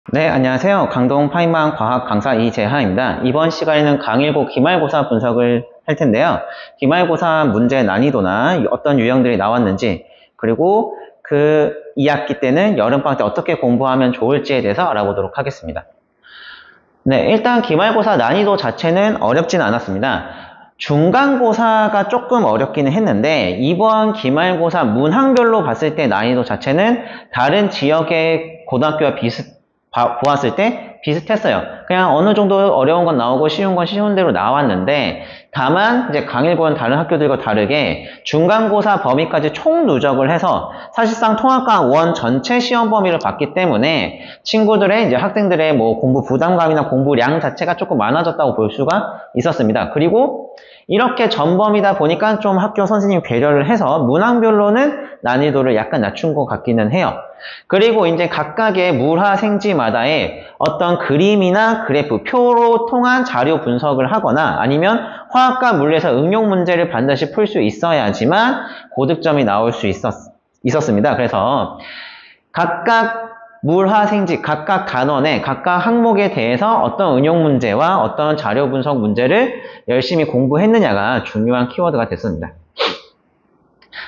네, 안녕하세요. 강동 파이만 과학 강사 이재하입니다. 이번 시간에는 강일고 기말고사 분석을 할 텐데요. 기말고사 문제 난이도나 어떤 유형들이 나왔는지, 그리고 그 2학기 때는 여름방학 때 어떻게 공부하면 좋을지에 대해서 알아보도록 하겠습니다. 네, 일단 기말고사 난이도 자체는 어렵진 않았습니다. 중간고사가 조금 어렵기는 했는데 이번 기말고사 문항별로 봤을 때 난이도 자체는 다른 지역의 고등학교와 보았을 때 비슷했어요. 그냥 어느 정도 어려운 건 나오고 쉬운 건 쉬운 대로 나왔는데, 다만 이제 강일고는 다른 학교들과 다르게 중간고사 범위까지 총 누적을 해서 사실상 통합과학 1 전체 시험 범위를 봤기 때문에 친구들의 이제 학생들의 뭐 공부 부담감이나 공부량 자체가 조금 많아졌다고 볼 수가 있었습니다. 그리고 이렇게 전범위다 보니까 좀 학교 선생님이 배려를 해서 문항별로는 난이도를 약간 낮춘 것 같기는 해요. 그리고 이제 각각의 물화생지마다의 어떤 그림이나 그래프, 표로 통한 자료 분석을 하거나 아니면 화학과 물리에서 응용 문제를 반드시 풀 수 있어야지만 고득점이 나올 수 있었습니다. 그래서 각각 물화생지, 각각 단원의 각각 항목에 대해서 어떤 응용 문제와 어떤 자료 분석 문제를 열심히 공부했느냐가 중요한 키워드가 됐습니다.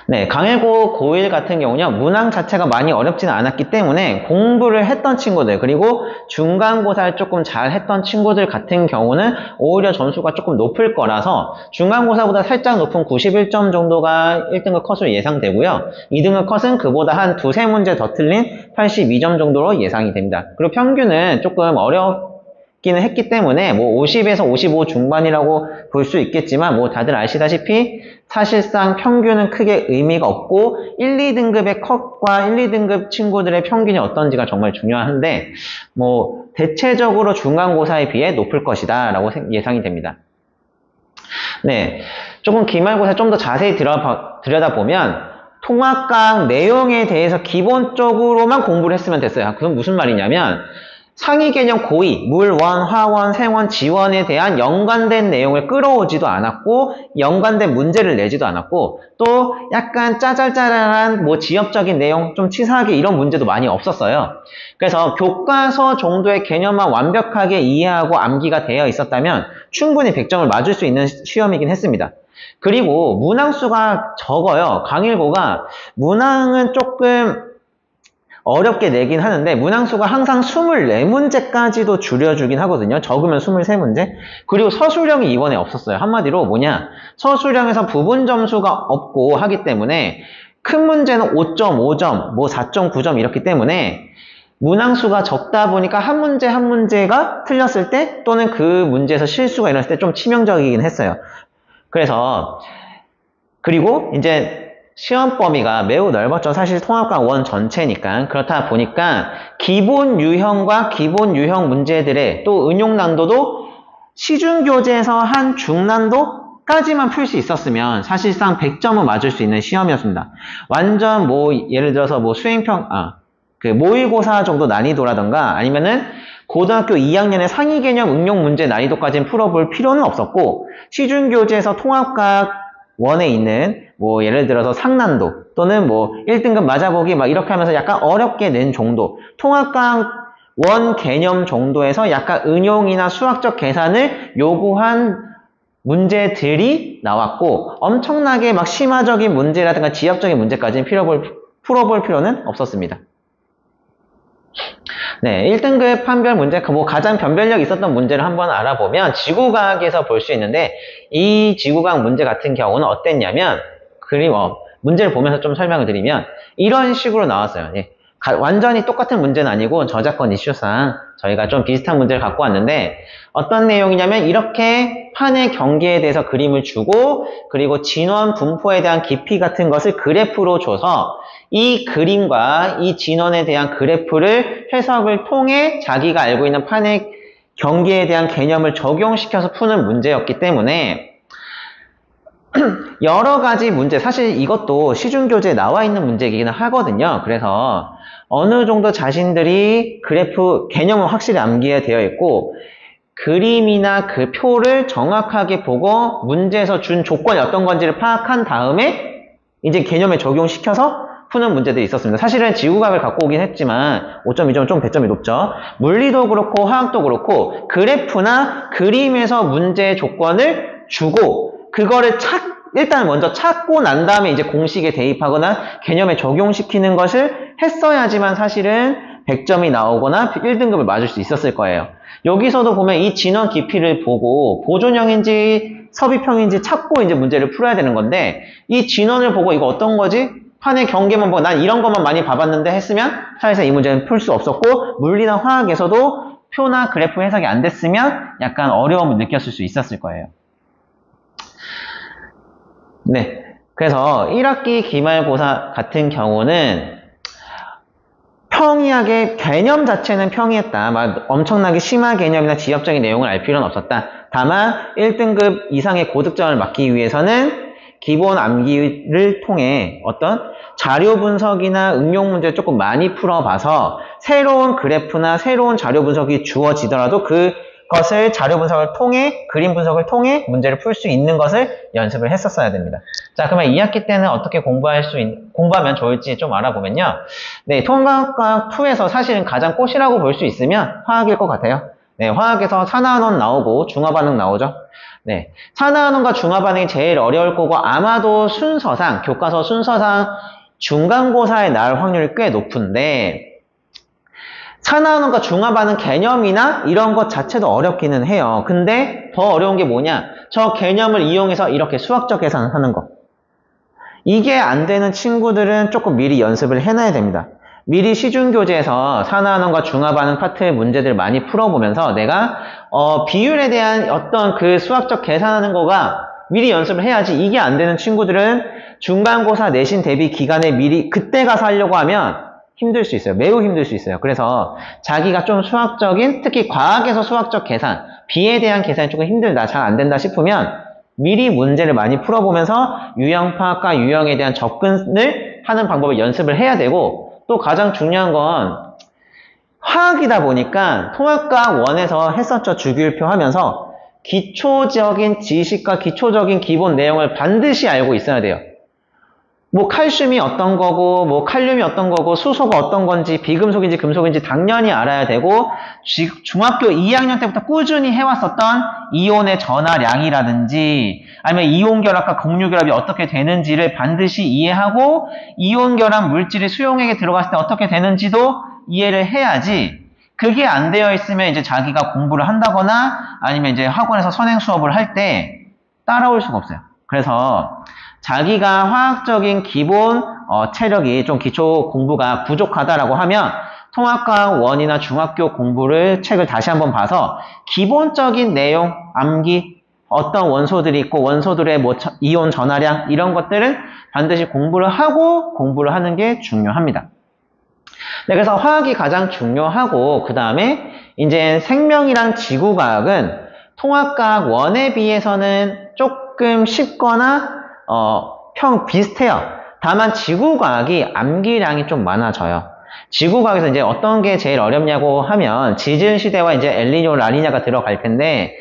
네, 강일고 고1 같은 경우는요, 문항 자체가 많이 어렵지는 않았기 때문에 공부를 했던 친구들, 그리고 중간고사를 조금 잘 했던 친구들 같은 경우는 오히려 점수가 조금 높을 거라서 중간고사보다 살짝 높은 91점 정도가 1등급 컷으로 예상되고요. 2등급 컷은 그보다 한 두세 문제 더 틀린 82점 정도로 예상이 됩니다. 그리고 평균은 조금 어렵기는 했기 때문에 뭐 50에서 55 중반이라고 볼 수 있겠지만 뭐 다들 아시다시피 사실상 평균은 크게 의미가 없고 1, 2등급의 컷과 1, 2등급 친구들의 평균이 어떤지가 정말 중요한데 뭐 대체적으로 중간고사에 비해 높을 것이다 라고 예상이 됩니다. 네, 조금 기말고사 좀 더 자세히 들여다보면 통합과학 내용에 대해서 기본적으로만 공부를 했으면 됐어요. 그건 무슨 말이냐면 상위 개념 고의, 물원, 화원, 생원, 지원에 대한 연관된 내용을 끌어오지도 않았고 연관된 문제를 내지도 않았고 또 약간 짜잘짜잘한 뭐 지엽적인 내용 좀 치사하게 이런 문제도 많이 없었어요. 그래서 교과서 정도의 개념만 완벽하게 이해하고 암기가 되어 있었다면 충분히 100점을 맞을 수 있는 시험이긴 했습니다. 그리고 문항수가 적어요. 강일고가 문항은 조금 어렵게 내긴 하는데 문항수가 항상 24문제까지도 줄여주긴 하거든요. 적으면 23문제. 그리고 서술형이 이번에 없었어요. 한마디로 뭐냐, 서술형에서 부분 점수가 없고 하기 때문에 큰 문제는 5.5점, 뭐 4.9점 이렇기 때문에 문항수가 적다 보니까 한 문제 한 문제가 틀렸을 때 또는 그 문제에서 실수가 일어났을 때 좀 치명적이긴 했어요. 그래서 그리고 이제 시험 범위가 매우 넓었죠. 사실 통합과학 1 전체니까. 그렇다 보니까 기본 유형과 기본 유형 문제들의 또 응용 난도도 시중교재에서 한 중난도까지만 풀 수 있었으면 사실상 100점은 맞을 수 있는 시험이었습니다. 완전 뭐 예를 들어서 뭐 그 모의고사 정도 난이도라던가 아니면은 고등학교 2학년의 상위 개념 응용 문제 난이도까지는 풀어볼 필요는 없었고 시중교재에서 통합과학 1에 있는 뭐 예를 들어서 상난도 또는 뭐 1등급 맞아보기 막 이렇게 하면서 약간 어렵게 낸 정도, 통합과학 1 개념 정도에서 약간 응용이나 수학적 계산을 요구한 문제들이 나왔고 엄청나게 막 심화적인 문제라든가 지역적인 문제까지는 풀어볼 필요는 없었습니다. 네, 1등급 판별 문제, 뭐 가장 변별력 있었던 문제를 한번 알아보면 지구과학에서 볼 수 있는데 이 지구과학 문제 같은 경우는 어땠냐면 문제를 보면서 좀 설명을 드리면 이런 식으로 나왔어요. 예, 완전히 똑같은 문제는 아니고 저작권 이슈상 저희가 좀 비슷한 문제를 갖고 왔는데 어떤 내용이냐면 이렇게 판의 경계에 대해서 그림을 주고 그리고 진원 분포에 대한 깊이 같은 것을 그래프로 줘서 이 그림과 이 진원에 대한 그래프를 해석을 통해 자기가 알고 있는 판의 경계에 대한 개념을 적용시켜서 푸는 문제였기 때문에 여러 가지 문제, 사실 이것도 시중교재에 나와 있는 문제이긴 하거든요. 그래서 어느 정도 자신들이 그래프 개념은 확실히 암기가 되어 있고 그림이나 그 표를 정확하게 보고 문제에서 준 조건이 어떤 건지를 파악한 다음에 이제 개념에 적용시켜서 푸는 문제들이 있었습니다. 사실은 지구과학을 갖고 오긴 했지만 5.2점은 좀 배점이 높죠. 물리도 그렇고 화학도 그렇고 그래프나 그림에서 문제의 조건을 주고 그거를 일단 먼저 찾고 난 다음에 이제 공식에 대입하거나 개념에 적용시키는 것을 했어야지만 사실은 100점이 나오거나 1등급을 맞을 수 있었을 거예요. 여기서도 보면 이 진원 깊이를 보고 보존형인지 섭입형인지 찾고 이제 문제를 풀어야 되는 건데 이 진원을 보고 이거 어떤 거지? 판의 경계만 보고 난 이런 것만 많이 봐봤는데 했으면 사실상 이 문제는 풀 수 없었고 물리나 화학에서도 표나 그래프 해석이 안 됐으면 약간 어려움을 느꼈을 수 있었을 거예요. 네, 그래서 1학기 기말고사 같은 경우는 평이하게 개념 자체는 평이했다. 막 엄청나게 심한 개념이나 지엽적인 내용을 알 필요는 없었다. 다만 1등급 이상의 고득점을 맞기 위해서는 기본 암기를 통해 어떤 자료 분석이나 응용 문제를 조금 많이 풀어봐서 새로운 그래프나 새로운 자료 분석이 주어지더라도 그것을 자료 분석을 통해 그림 분석을 통해 문제를 풀 수 있는 것을 연습을 했었어야 됩니다. 자, 그러면 2학기 때는 어떻게 공부하면 좋을지 좀 알아보면요. 네, 통합과학 2에서 사실은 가장 꽃이라고 볼 수 있으면 화학일 것 같아요. 네, 화학에서 산화환원 나오고 중화반응 나오죠. 네, 산화환원과 중화반응이 제일 어려울 거고 아마도 순서상, 교과서 순서상 중간고사에 나올 확률이 꽤 높은데 산화환원과 중화반응 개념이나 이런 것 자체도 어렵기는 해요. 근데 더 어려운 게 뭐냐? 저 개념을 이용해서 이렇게 수학적 계산을 하는 거. 이게 안 되는 친구들은 조금 미리 연습을 해놔야 됩니다. 미리 시중교재에서 산화환원과 중화반응 파트의 문제들 많이 풀어보면서 내가 비율에 대한 어떤 그 수학적 계산하는 거가 미리 연습을 해야지. 이게 안 되는 친구들은 중간고사 내신 대비 기간에 미리 그때 가서 하려고 하면 힘들 수 있어요. 매우 힘들 수 있어요. 그래서 자기가 좀 수학적인, 특히 과학에서 수학적 계산, 비에 대한 계산이 조금 힘들다, 잘 안 된다 싶으면 미리 문제를 많이 풀어보면서 유형파악과 유형에 대한 접근을 하는 방법을 연습을 해야 되고 또 가장 중요한 건 화학이다 보니까 통합과학 1에서 했었죠. 주기율표 하면서 기초적인 지식과 기초적인 기본 내용을 반드시 알고 있어야 돼요. 뭐 칼슘이 어떤 거고 뭐 칼륨이 어떤 거고 수소가 어떤 건지 비금속인지 금속인지 당연히 알아야 되고 중학교 2학년 때부터 꾸준히 해왔었던 이온의 전하량이라든지 아니면 이온결합과 공유결합이 어떻게 되는지를 반드시 이해하고 이온결합 물질이 수용액에 들어갔을 때 어떻게 되는지도 이해를 해야지 그게 안 되어 있으면 이제 자기가 공부를 한다거나 아니면 이제 학원에서 선행 수업을 할 때 따라올 수가 없어요. 그래서 자기가 화학적인 기본 체력이 좀 기초 공부가 부족하다라고 하면 통합과학 1이나 중학교 공부를 책을 다시 한번 봐서 기본적인 내용, 암기, 어떤 원소들이 있고 원소들의 뭐 이온 전하량 이런 것들은 반드시 공부를 하고 공부를 하는 게 중요합니다. 네, 그래서 화학이 가장 중요하고 그 다음에 이제 생명이랑 지구과학은 통합과학 1에 비해서는 조금 쉽거나 비슷해요. 다만 지구과학이 암기량이 좀 많아져요. 지구과학에서 이제 어떤 게 제일 어렵냐고 하면 지질시대와 이제 엘니뇨, 라니냐가 들어갈 텐데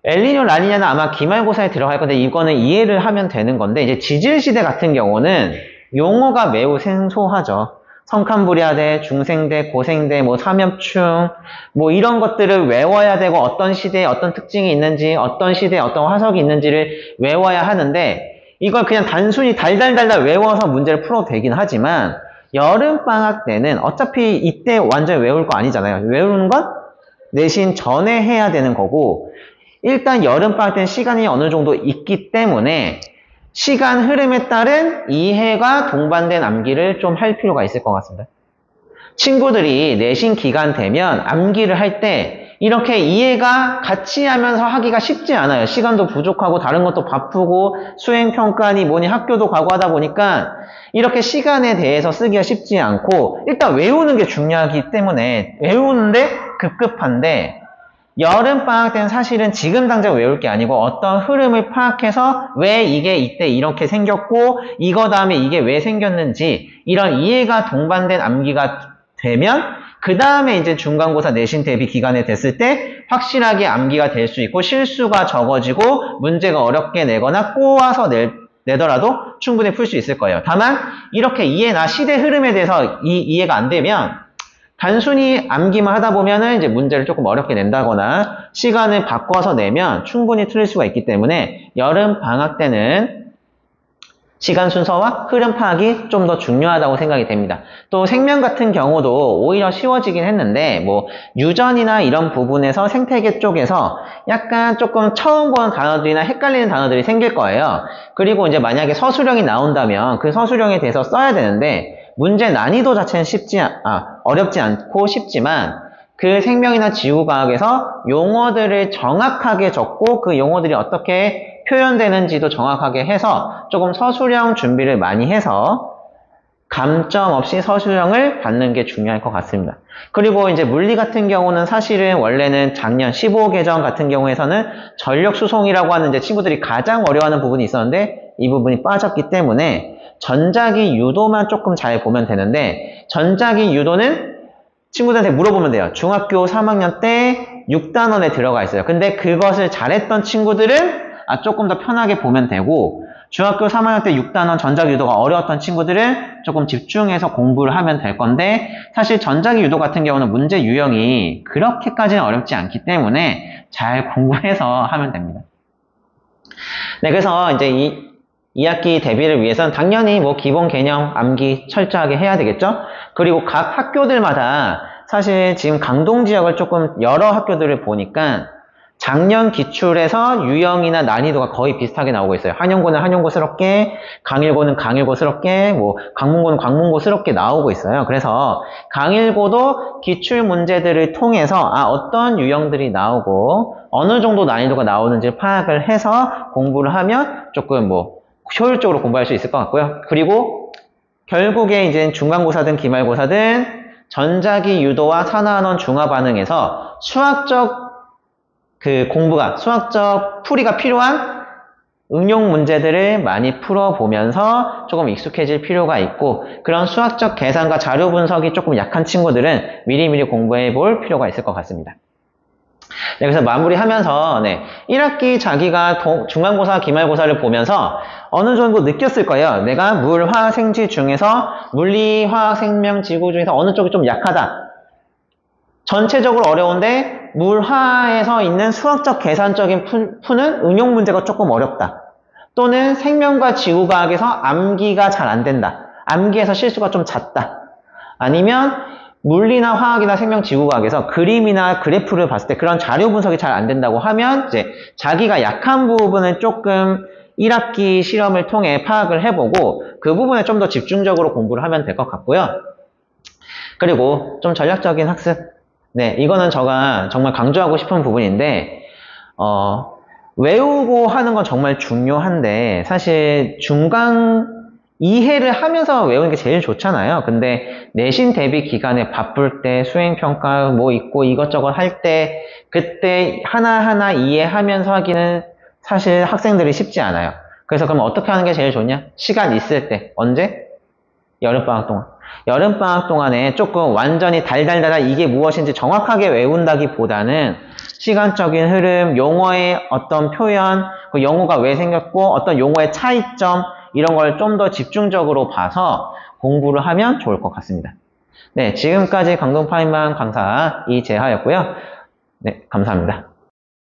엘니뇨, 라니냐는 아마 기말고사에 들어갈 건데 이거는 이해를 하면 되는 건데 이제 지질시대 같은 경우는 용어가 매우 생소하죠. 성칸부리아대, 중생대, 고생대, 뭐 삼엽충, 뭐 이런 것들을 외워야 되고 어떤 시대에 어떤 특징이 있는지, 어떤 시대에 어떤 화석이 있는지를 외워야 하는데 이걸 그냥 단순히 달달달달 외워서 문제를 풀어도 되긴 하지만 여름방학 때는 어차피 이때 완전히 외울 거 아니잖아요. 외우는 건 내신 전에 해야 되는 거고 일단 여름방학 때는 시간이 어느 정도 있기 때문에 시간 흐름에 따른 이해가 동반된 암기를 좀 할 필요가 있을 것 같습니다. 친구들이 내신 기간 되면 암기를 할 때 이렇게 이해가 같이 하면서 하기가 쉽지 않아요. 시간도 부족하고 다른 것도 바쁘고 수행평가니 뭐니 학교도 가고 하다 보니까 이렇게 시간에 대해서 쓰기가 쉽지 않고 일단 외우는 게 중요하기 때문에 외우는데 급급한데 여름방학 때는 사실은 지금 당장 외울 게 아니고 어떤 흐름을 파악해서 왜 이게 이때 이렇게 생겼고 이거 다음에 이게 왜 생겼는지 이런 이해가 동반된 암기가 되면 그 다음에 이제 중간고사 내신 대비 기간에 됐을 때 확실하게 암기가 될 수 있고 실수가 적어지고 문제가 어렵게 내거나 꼬아서 낼 내더라도 충분히 풀 수 있을 거예요. 다만 이렇게 이해나 시대 흐름에 대해서 이해가 안 되면 단순히 암기만 하다 보면은 이제 문제를 조금 어렵게 낸다거나 시간을 바꿔서 내면 충분히 틀릴 수가 있기 때문에 여름 방학 때는 시간 순서와 흐름 파악이 좀 더 중요하다고 생각이 됩니다. 또 생명 같은 경우도 오히려 쉬워지긴 했는데 뭐 유전이나 이런 부분에서 생태계 쪽에서 약간 조금 처음 보는 단어들이나 헷갈리는 단어들이 생길 거예요. 그리고 이제 만약에 서술형이 나온다면 그 서술형에 대해서 써야 되는데 문제 난이도 자체는 어렵지 않고 쉽지만 그 생명이나 지구과학에서 용어들을 정확하게 적고 그 용어들이 어떻게 표현되는지도 정확하게 해서 조금 서술형 준비를 많이 해서 감점 없이 서술형을 받는 게 중요할 것 같습니다. 그리고 이제 물리 같은 경우는 사실은 원래는 작년 15개정 같은 경우에서는 전력 수송이라고 하는 이제 친구들이 가장 어려워하는 부분이 있었는데 이 부분이 빠졌기 때문에 전자기 유도만 조금 잘 보면 되는데 전자기 유도는 친구들한테 물어보면 돼요. 중학교 3학년 때 6단원에 들어가 있어요. 근데 그것을 잘했던 친구들은 조금 더 편하게 보면 되고 중학교 3학년 때 6단원 전자기 유도가 어려웠던 친구들은 조금 집중해서 공부를 하면 될 건데 사실 전자기 유도 같은 경우는 문제 유형이 그렇게까지는 어렵지 않기 때문에 잘 공부해서 하면 됩니다. 네, 그래서 이제 2학기 대비를 위해서는 당연히 뭐 기본 개념 암기 철저하게 해야 되겠죠? 그리고 각 학교들마다 사실 지금 강동 지역을 조금 여러 학교들을 보니까 작년 기출에서 유형이나 난이도가 거의 비슷하게 나오고 있어요. 한영고는 한영고스럽게, 강일고는 강일고스럽게, 뭐 강문고는 강문고스럽게 나오고 있어요. 그래서 강일고도 기출 문제들을 통해서 어떤 유형들이 나오고 어느 정도 난이도가 나오는지 파악을 해서 공부를 하면 조금 뭐 효율적으로 공부할 수 있을 것 같고요. 그리고 결국에 이제 중간고사든 기말고사든 전자기 유도와 산화한원 중화 반응에서 수학적 수학적 풀이가 필요한 응용 문제들을 많이 풀어보면서 조금 익숙해질 필요가 있고 그런 수학적 계산과 자료 분석이 조금 약한 친구들은 미리미리 공부해 볼 필요가 있을 것 같습니다. 네, 그래서 마무리하면서 1학기 자기가 중간고사, 기말고사를 보면서 어느 정도 느꼈을 거예요. 내가 물, 화, 생지 중에서 물리, 화학, 생명, 지구 중에서 어느 쪽이 좀 약하다. 전체적으로 어려운데 물, 화에서 있는 수학적 계산적인 푸는 응용 문제가 조금 어렵다. 또는 생명과 지구과학에서 암기가 잘 안 된다. 암기에서 실수가 좀 잦다. 아니면 물리나 화학이나 생명, 지구과학에서 그림이나 그래프를 봤을 때 그런 자료 분석이 잘 안 된다고 하면 이제 자기가 약한 부분은 조금 1학기 실험을 통해 파악을 해보고 그 부분에 좀 더 집중적으로 공부를 하면 될 것 같고요. 그리고 좀 전략적인 학습. 네, 이거는 제가 정말 강조하고 싶은 부분인데 외우고 하는 건 정말 중요한데 사실 중간 이해를 하면서 외우는 게 제일 좋잖아요. 근데 내신 대비 기간에 바쁠 때 수행평가 뭐 있고 이것저것 할 때 그때 하나하나 이해하면서 하기는 사실 학생들이 쉽지 않아요. 그래서 그럼 어떻게 하는 게 제일 좋냐? 시간 있을 때. 언제? 여름방학 동안. 여름방학 동안에 조금 완전히 달달달달 이게 무엇인지 정확하게 외운다기보다는 시간적인 흐름, 용어의 어떤 표현, 그 용어가 왜 생겼고 어떤 용어의 차이점 이런 걸 좀 더 집중적으로 봐서 공부를 하면 좋을 것 같습니다. 네, 지금까지 강동 파이만 강사 이재하였고요. 네, 감사합니다.